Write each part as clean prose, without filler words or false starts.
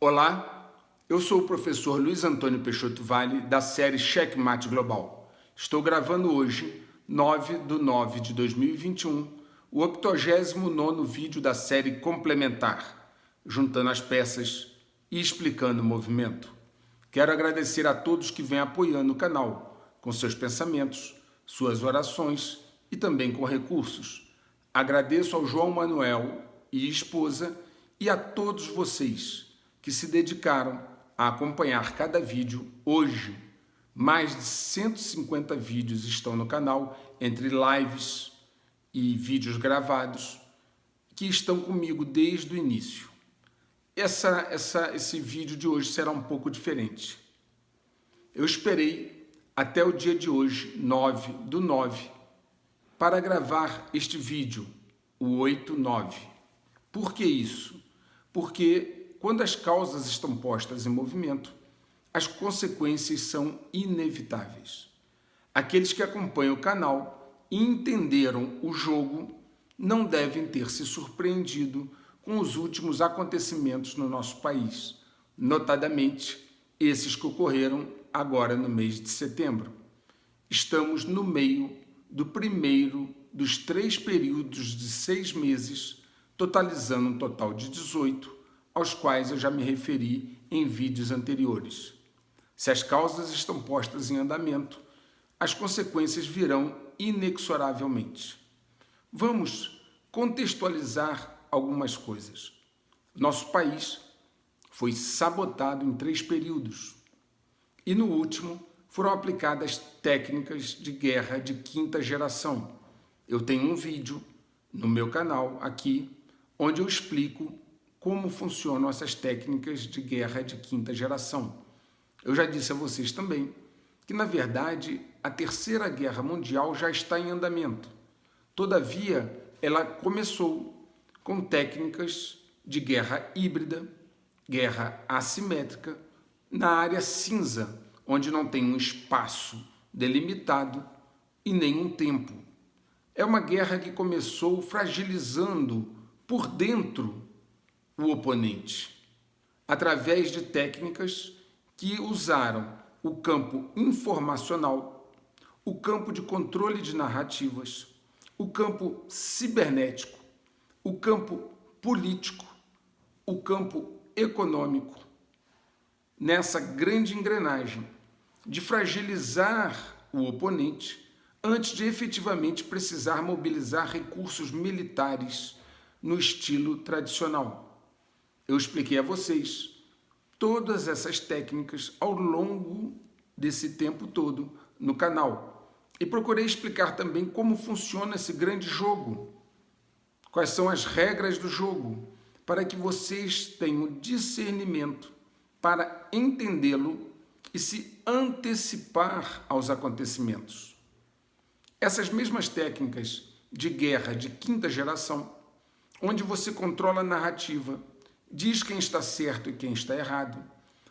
Olá, eu sou o professor Luiz Antônio Peixoto Vale, da série Checkmate Global. Estou gravando hoje, 9/9/2021, o 89º vídeo da série Complementar, juntando as peças e explicando o movimento. Quero agradecer a todos que vêm apoiando o canal, com seus pensamentos, suas orações e também com recursos. Agradeço ao João Manuel e esposa e a todos vocês que se dedicaram a acompanhar cada vídeo hoje. Mais de 150 vídeos estão no canal, entre lives e vídeos gravados, que estão comigo desde o início. Esse vídeo de hoje será um pouco diferente. Eu esperei até o dia de hoje, 9/9, para gravar este vídeo, o 8/9. Por que isso? Porque quando as causas estão postas em movimento, as consequências são inevitáveis. Aqueles que acompanham o canal e entenderam o jogo não devem ter se surpreendido com os últimos acontecimentos no nosso país, notadamente esses que ocorreram agora no mês de setembro. Estamos no meio do primeiro dos 3 períodos de 6 meses, totalizando um total de 18, aos quais eu já me referi em vídeos anteriores. Se as causas estão postas em andamento, as consequências virão inexoravelmente. Vamos contextualizar algumas coisas. Nosso país foi sabotado em 3 períodos e no último foram aplicadas técnicas de guerra de 5ª geração. Eu tenho um vídeo no meu canal aqui, onde eu explico como funcionam essas técnicas de guerra de 5ª geração. Eu já disse a vocês também que, na verdade, a Terceira Guerra Mundial já está em andamento. Todavia, ela começou com técnicas de guerra híbrida, guerra assimétrica, na área cinza, onde não tem um espaço delimitado e nem um tempo. É uma guerra que começou fragilizando por dentro o oponente, através de técnicas que usaram o campo informacional, o campo de controle de narrativas, o campo cibernético, o campo político, o campo econômico, nessa grande engrenagem de fragilizar o oponente antes de efetivamente precisar mobilizar recursos militares no estilo tradicional. Eu expliquei a vocês todas essas técnicas ao longo desse tempo todo no canal e procurei explicar também como funciona esse grande jogo, quais são as regras do jogo, para que vocês tenham discernimento para entendê-lo e se antecipar aos acontecimentos. Essas mesmas técnicas de guerra de 5ª geração, onde você controla a narrativa, diz quem está certo e quem está errado,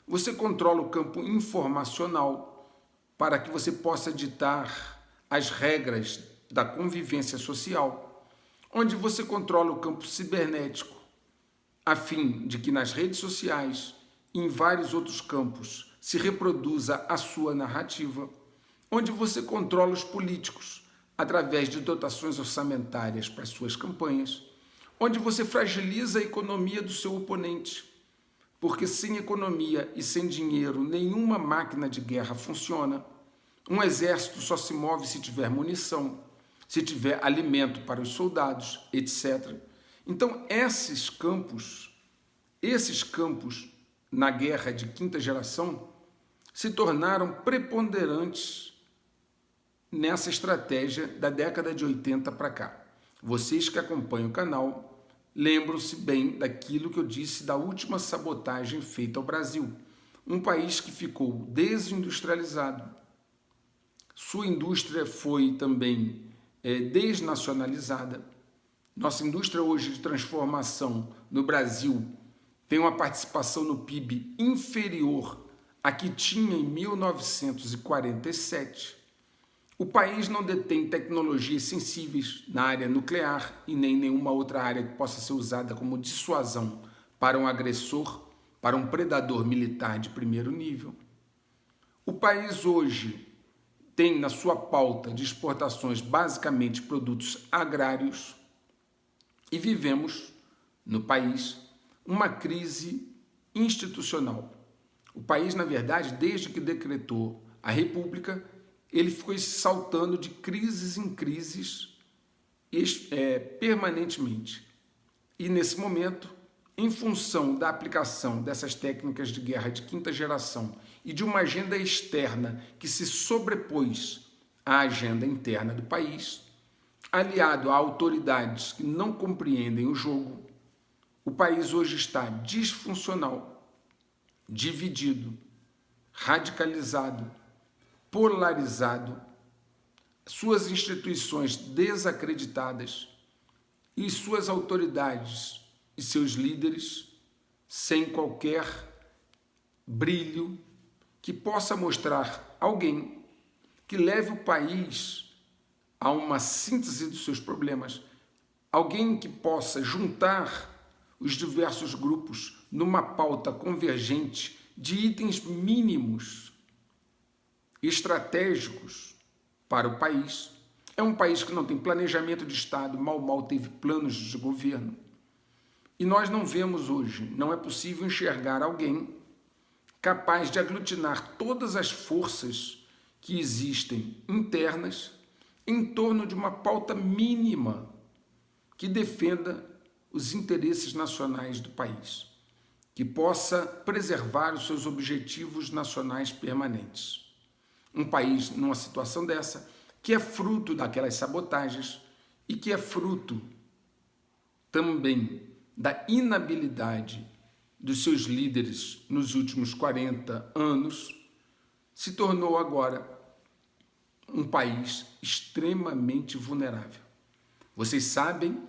você controla o campo informacional para que você possa ditar as regras da convivência social, onde você controla o campo cibernético, a fim de que nas redes sociais e em vários outros campos se reproduza a sua narrativa, onde você controla os políticos através de dotações orçamentárias para as suas campanhas, onde você fragiliza a economia do seu oponente, porque sem economia e sem dinheiro nenhuma máquina de guerra funciona. Um exército só se move se tiver munição, se tiver alimento para os soldados, etc. Então, esses campos na guerra de 5ª geração se tornaram preponderantes nessa estratégia da década de 80 para cá. Vocês que acompanham o canal lembram-se bem daquilo que eu disse da última sabotagem feita ao Brasil. Um país que ficou desindustrializado. Sua indústria foi também desnacionalizada. Nossa indústria hoje de transformação no Brasil tem uma participação no PIB inferior à que tinha em 1947. O país não detém tecnologias sensíveis na área nuclear e nem nenhuma outra área que possa ser usada como dissuasão para um agressor para um predador militar de primeiro nível. O país hoje tem na sua pauta de exportações basicamente produtos agrários e vivemos no país uma crise institucional. O país, na verdade, desde que decretou a República, ele foi saltando de crises em crises permanentemente. E nesse momento, em função da aplicação dessas técnicas de guerra de quinta geração e de uma agenda externa que se sobrepôs à agenda interna do país, aliado a autoridades que não compreendem o jogo, o país hoje está disfuncional, dividido, radicalizado, polarizado, suas instituições desacreditadas e suas autoridades e seus líderes sem qualquer brilho que possa mostrar alguém que leve o país a uma síntese dos seus problemas, alguém que possa juntar os diversos grupos numa pauta convergente de itens mínimos estratégicos para o país. É um país que não tem planejamento de Estado, mal teve planos de governo. E nós não vemos hoje, não é possível enxergar alguém capaz de aglutinar todas as forças que existem internas em torno de uma pauta mínima que defenda os interesses nacionais do país, que possa preservar os seus objetivos nacionais permanentes. Um país numa situação dessa, que é fruto daquelas sabotagens e que é fruto também da inabilidade dos seus líderes nos últimos 40 anos, se tornou agora um país extremamente vulnerável. Vocês sabem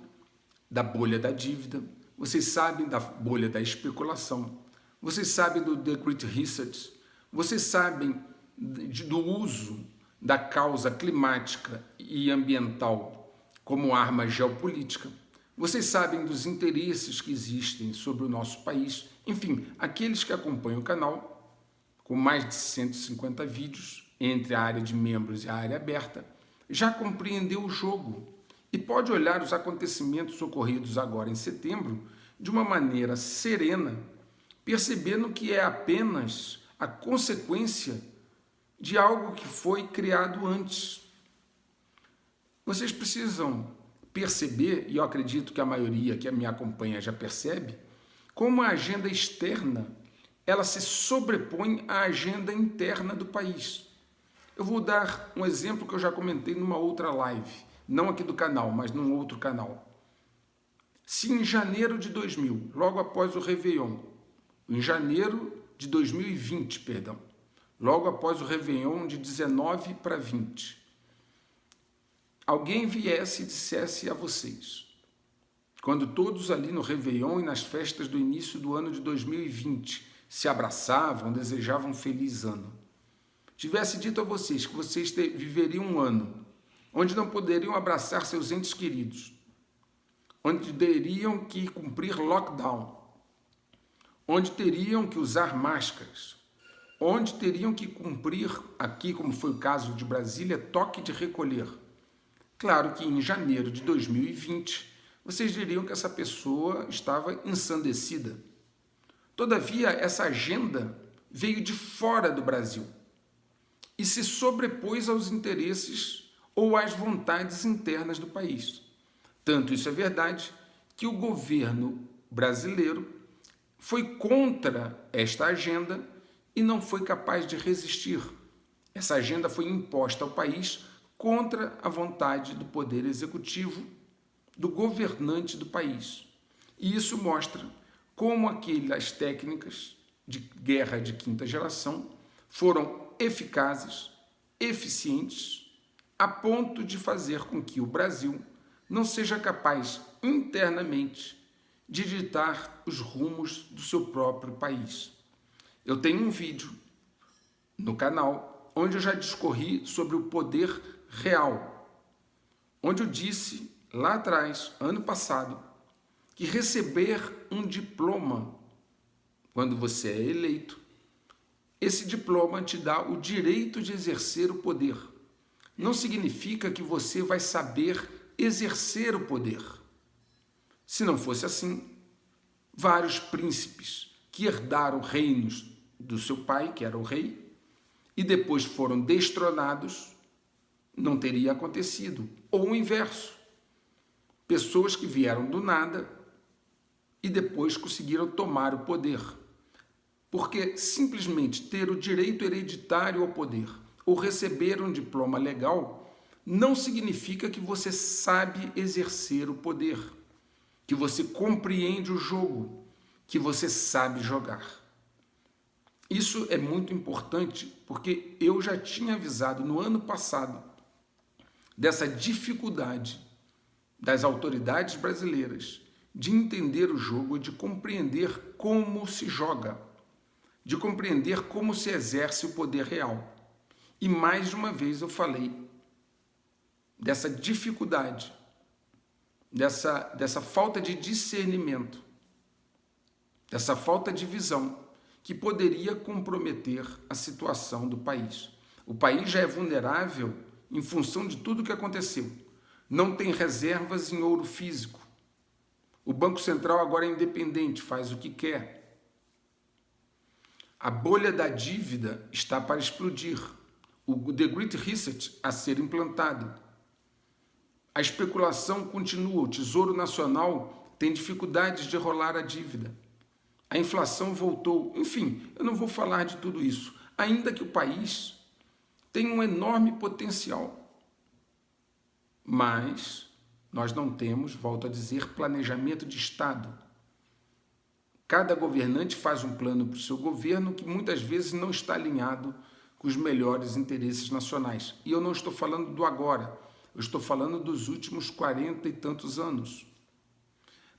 da bolha da dívida, vocês sabem da bolha da especulação, vocês sabem do The Great Reset, vocês sabem do uso da causa climática e ambiental como arma geopolítica. Vocês sabem dos interesses que existem sobre o nosso país. Enfim, aqueles que acompanham o canal, com mais de 150 vídeos, entre a área de membros e a área aberta, já compreendeu o jogo e pode olhar os acontecimentos ocorridos agora em setembro de uma maneira serena, percebendo que é apenas a consequência de algo que foi criado antes. Vocês precisam perceber, e eu acredito que a maioria que me acompanha já percebe, como a agenda externa ela se sobrepõe à agenda interna do país. Eu vou dar um exemplo que eu já comentei numa outra live, não aqui do canal, mas num outro canal. Se em janeiro de 2000, logo após o Réveillon, em janeiro de 2020, perdão, logo após o Réveillon de 19 para 20, alguém viesse e dissesse a vocês, quando todos ali no Réveillon e nas festas do início do ano de 2020 se abraçavam, desejavam um feliz ano, tivesse dito a vocês que vocês viveriam um ano onde não poderiam abraçar seus entes queridos, onde teriam que cumprir lockdown, onde teriam que usar máscaras, onde teriam que cumprir, aqui como foi o caso de Brasília, toque de recolher. Claro que em janeiro de 2020, vocês diriam que essa pessoa estava ensandecida. Todavia, essa agenda veio de fora do Brasil e se sobrepôs aos interesses ou às vontades internas do país. Tanto isso é verdade que o governo brasileiro foi contra esta agenda e não foi capaz de resistir. Essa agenda foi imposta ao país contra a vontade do poder executivo, do governante do país. E isso mostra como aquelas técnicas de guerra de quinta geração foram eficazes, eficientes, a ponto de fazer com que o Brasil não seja capaz internamente de ditar os rumos do seu próprio país. Eu tenho um vídeo no canal onde eu já discorri sobre o poder real, onde eu disse lá atrás, ano passado, que receber um diploma quando você é eleito, esse diploma te dá o direito de exercer o poder. Não significa que você vai saber exercer o poder. Se não fosse assim, vários príncipes que herdaram reinos do seu pai, que era o rei, e depois foram destronados, não teria acontecido. Ou o inverso. Pessoas que vieram do nada e depois conseguiram tomar o poder. Porque simplesmente ter o direito hereditário ao poder ou receber um diploma legal não significa que você sabe exercer o poder, que você compreende o jogo, que você sabe jogar. Isso é muito importante porque eu já tinha avisado no ano passado dessa dificuldade das autoridades brasileiras de entender o jogo e de compreender como se joga, de compreender como se exerce o poder real. E mais de uma vez eu falei dessa dificuldade, dessa falta de discernimento, dessa falta de visão que poderia comprometer a situação do país. O país já é vulnerável em função de tudo o que aconteceu. Não tem reservas em ouro físico. O Banco Central agora é independente, faz o que quer. A bolha da dívida está para explodir. O The Great Reset a ser implantado. A especulação continua. O Tesouro Nacional tem dificuldades de rolar a dívida. A inflação voltou. Enfim, eu não vou falar de tudo isso. Ainda que o país tenha um enorme potencial. Mas nós não temos, volto a dizer, planejamento de Estado. Cada governante faz um plano para o seu governo que muitas vezes não está alinhado com os melhores interesses nacionais. E eu não estou falando do agora, eu estou falando dos últimos 40 e tantos anos.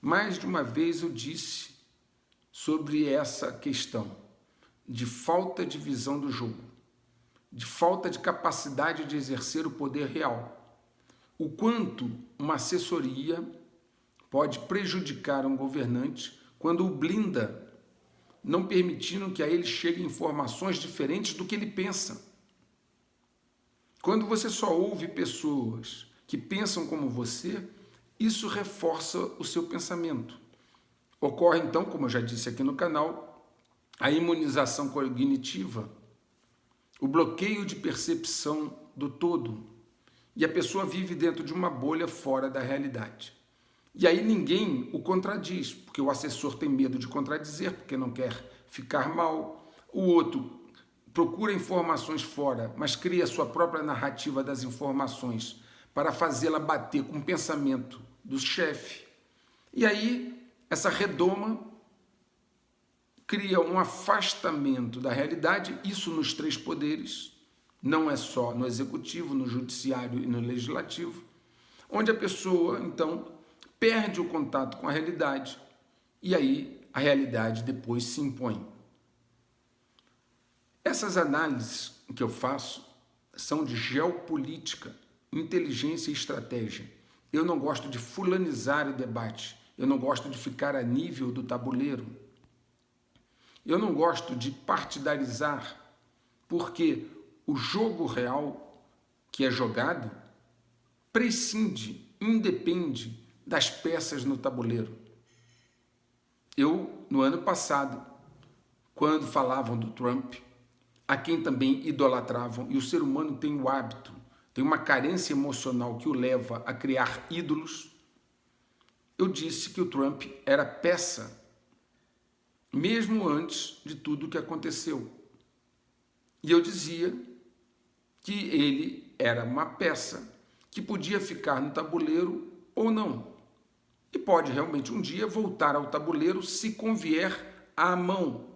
Mais de uma vez eu disse sobre essa questão de falta de visão do jogo, de falta de capacidade de exercer o poder real. O quanto uma assessoria pode prejudicar um governante quando o blinda, não permitindo que a ele cheguem informações diferentes do que ele pensa. Quando você só ouve pessoas que pensam como você, isso reforça o seu pensamento. Ocorre então, como eu já disse aqui no canal, a imunização cognitiva, o bloqueio de percepção do todo, e a pessoa vive dentro de uma bolha fora da realidade. E aí ninguém o contradiz, porque o assessor tem medo de contradizer, porque não quer ficar mal. O outro procura informações fora, mas cria a sua própria narrativa das informações para fazê-la bater com o pensamento do chefe. E aí essa redoma cria um afastamento da realidade, isso nos três poderes, não é só no executivo, no judiciário e no legislativo, onde a pessoa, então, perde o contato com a realidade e aí a realidade depois se impõe. Essas análises que eu faço são de geopolítica, inteligência e estratégia. Eu não gosto de fulanizar o debate, eu não gosto de ficar a nível do tabuleiro. Eu não gosto de partidarizar, porque o jogo real que é jogado prescinde, independe das peças no tabuleiro. Eu, no ano passado, quando falavam do Trump, a quem também idolatravam, e o ser humano tem o hábito, tem uma carência emocional que o leva a criar ídolos, eu disse que o Trump era peça, mesmo antes de tudo o que aconteceu. E eu dizia que ele era uma peça que podia ficar no tabuleiro ou não. E pode realmente um dia voltar ao tabuleiro se convier à mão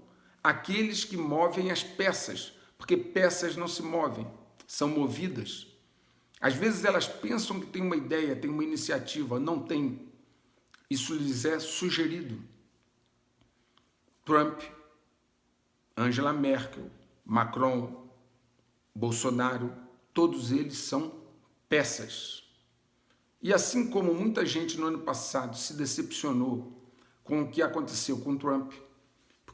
aqueles que movem as peças, porque peças não se movem, são movidas. Às vezes elas pensam que tem uma ideia, tem uma iniciativa, não tem. Isso lhes é sugerido. Trump, Angela Merkel, Macron, Bolsonaro, todos eles são peças. E assim como muita gente no ano passado se decepcionou com o que aconteceu com Trump,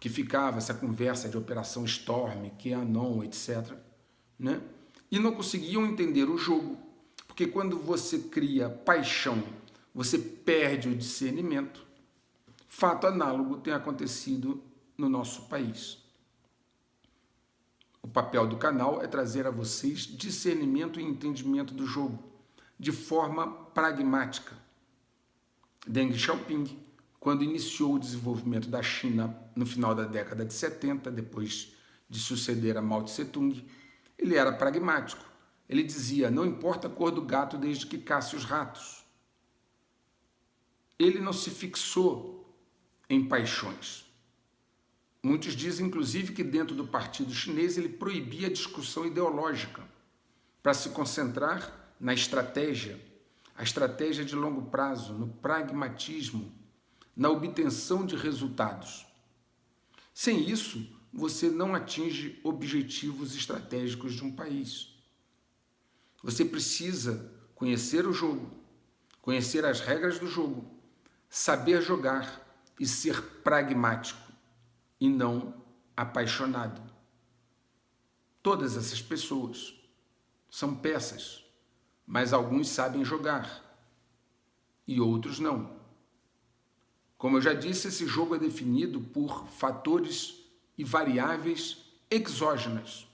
porque ficava essa conversa de Operação Storm, QAnon, etc., né? E não conseguiam entender o jogo, porque quando você cria paixão, você perde o discernimento. Fato análogo tem acontecido no nosso país. O papel do canal é trazer a vocês discernimento e entendimento do jogo, de forma pragmática. Deng Xiaoping, quando iniciou o desenvolvimento da China no final da década de 70, depois de suceder a Mao Tse-tung, ele era pragmático. Ele dizia, não importa a cor do gato desde que casse os ratos. Ele não se fixou em paixões. Muitos dizem, inclusive, que dentro do Partido Chinês ele proibia a discussão ideológica para se concentrar na estratégia, a estratégia de longo prazo, no pragmatismo, na obtenção de resultados. Sem isso, você não atinge objetivos estratégicos de um país. Você precisa conhecer o jogo, conhecer as regras do jogo, saber jogar e ser pragmático e não apaixonado. Todas essas pessoas são peças, mas alguns sabem jogar e outros não. Como eu já disse, esse jogo é definido por fatores e variáveis exógenas,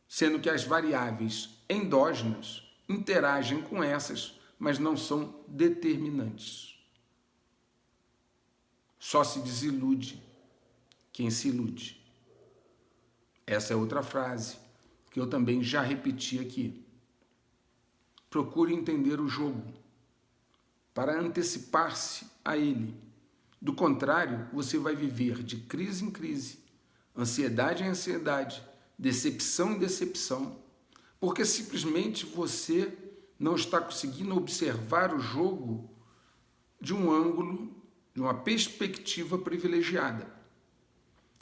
sendo que as variáveis endógenas interagem com essas, mas não são determinantes. Só se desilude quem se ilude. Essa é outra frase que eu também já repeti aqui. Procure entender o jogo para antecipar-se a ele. Do contrário, você vai viver de crise em crise, ansiedade em ansiedade, decepção em decepção, porque simplesmente você não está conseguindo observar o jogo de um ângulo, de uma perspectiva privilegiada.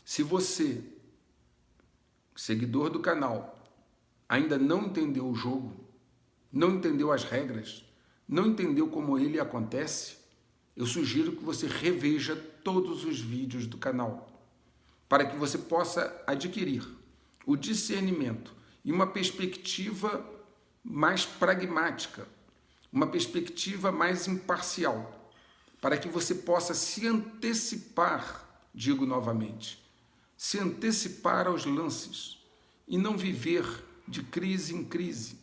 Se você, seguidor do canal, ainda não entendeu o jogo, não entendeu as regras, não entendeu como ele acontece, eu sugiro que você reveja todos os vídeos do canal, para que você possa adquirir o discernimento e uma perspectiva mais pragmática, uma perspectiva mais imparcial, para que você possa se antecipar, digo novamente, se antecipar aos lances e não viver de crise em crise,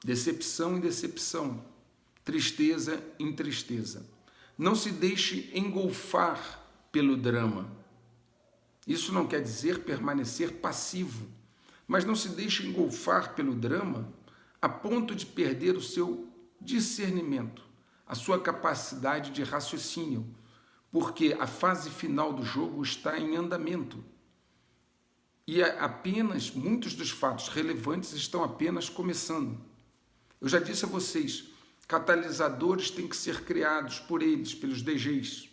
decepção em decepção, tristeza em tristeza. Não se deixe engolfar pelo drama. Isso não quer dizer permanecer passivo, mas não se deixe engolfar pelo drama a ponto de perder o seu discernimento, a sua capacidade de raciocínio, porque a fase final do jogo está em andamento. E apenas muitos dos fatos relevantes estão apenas começando. Eu já disse a vocês, catalisadores têm que ser criados por eles, pelos DGs,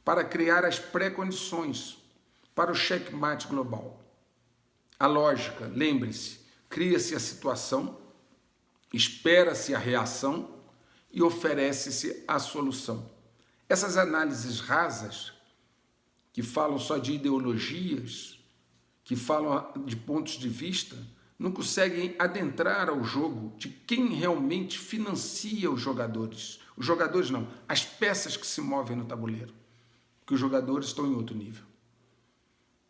para criar as pré-condições para o checkmate global. A lógica, lembre-se, cria-se a situação, espera-se a reação e oferece-se a solução. Essas análises rasas, que falam só de ideologias, que falam de pontos de vista, não conseguem adentrar ao jogo de quem realmente financia os jogadores. Os jogadores não, as peças que se movem no tabuleiro, porque os jogadores estão em outro nível.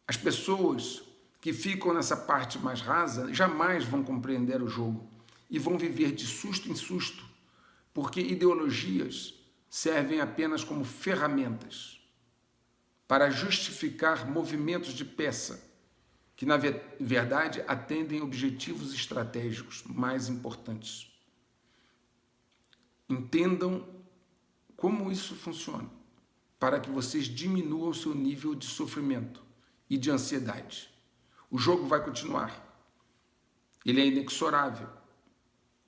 As pessoas que ficam nessa parte mais rasa jamais vão compreender o jogo e vão viver de susto em susto, porque ideologias servem apenas como ferramentas para justificar movimentos de peça que, na verdade, atendem objetivos estratégicos mais importantes. Entendam como isso funciona, para que vocês diminuam o seu nível de sofrimento e de ansiedade. O jogo vai continuar. Ele é inexorável.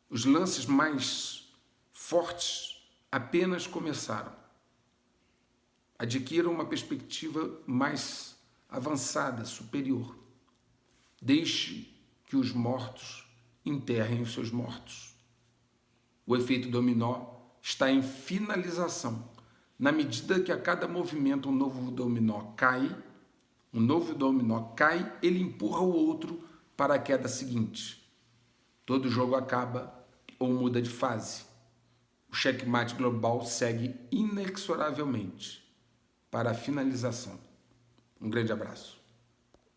Os lances mais fortes apenas começaram. Adquiram uma perspectiva mais avançada, superior. Deixe que os mortos enterrem os seus mortos. O efeito dominó está em finalização. Na medida que a cada movimento um novo dominó cai, Um novo dominó cai, ele empurra o outro para a queda seguinte. Todo jogo acaba ou muda de fase. O checkmate global segue inexoravelmente para a finalização. Um grande abraço.